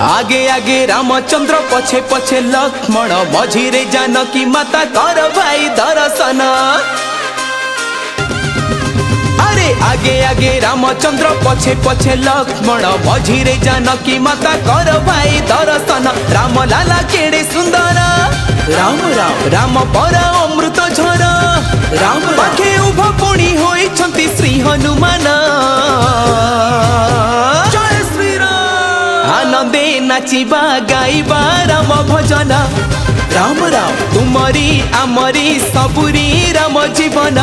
आगे आगे रामचंद्र पछे पछे लक्ष्मण मझिरे जानकी माता कर भाई दर्शन। अरे आगे आगे रामचंद्र पछे पछे लक्ष्मण मझिरे जानकी माता कर भाई दर्शन। राम लाला केड़े सुंदर राम राम राम पर अमृत झर राम पाखे उभ पुणी होइछंती श्री हनुमान। जय श्री राम आनंदे नाचिबा गाइबा राम भजन। राम राम तुमरी आमरी सबुरी राम जीवन।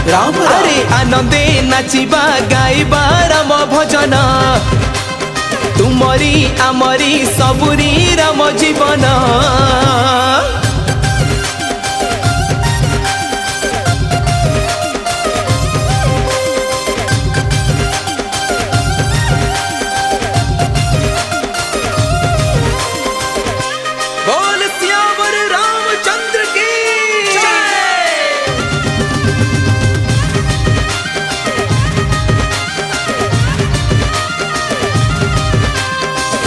राम अरे आनंदे नाचिबा गाइबा राम भजन। तुमरी आमरी सबुरी राम जीवन।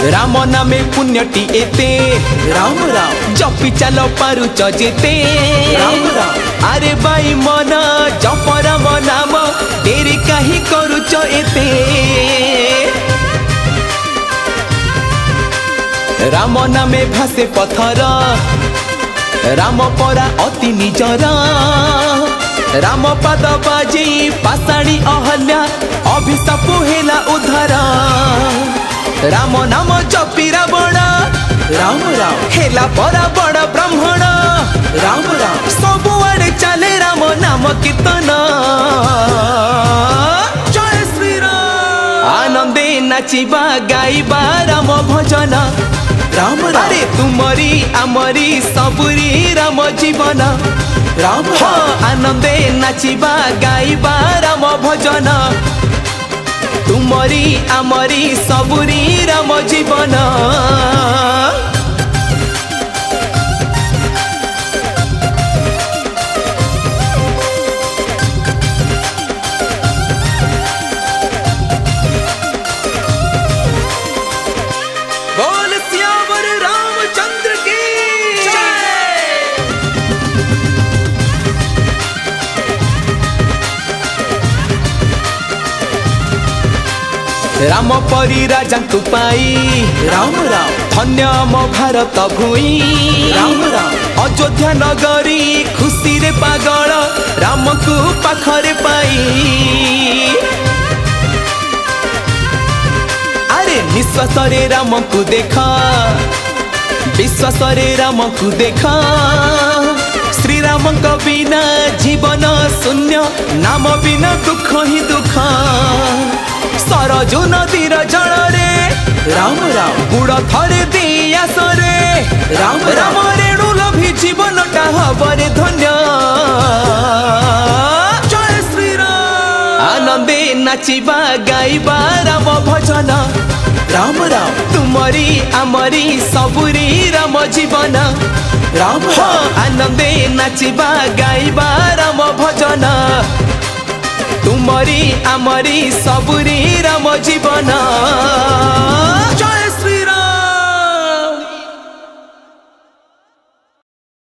राम नामे पुण्यटी एते राम राम जपी चाल पारुच जेते राम राम अरे बाई मन जप राम नाम तेरे काहे करुच एते। राम नामे भासे पथर राम परा अति निजर। राम पाद बाजे पाषाणी अहल्या अभिशाप हेला उद्धार। राम नाम जपी रावण राम राम हेला परा बड़ ब्राह्मण। राम राम सबुआड़े चले राम नाम कीर्तन। जय श्री राम आनंदे नाचिबा गाइबा राम भजन। राम अरे तुमरी आमरी सबुरी राम जीवन। राम आनंदे नाचिबा गाइबा राम भजन। तुमरी आमरी सबुरी राम जीवन। बोल सियावर रामचंद्र की राम परी राजा तु पाई राम राम धन्य मो भारत भूई। राम राम अयोध्या नगरी खुशी रे पागल राम को पाखरे पाई। अरे निश्वास रे राम को देखा विश्वास रे राम को देखा। श्री राम को बिना जीवन शून्य नाम बिना दुख ही दुख। सरजू नदीर जल रे राम राम गुड़ थरे दिया सरे राम राम रेणु लभी जीवन टा हबरे धन्य। जय श्री राम आनंदे नाचिबा गाइबा राम भजन। राम राम तुमरी आमरी सबुरी राम जीवन। राम आनंदे नाचिबा गाइबा राम भजन। तुमरी आमरी सबुरी राम जीवन।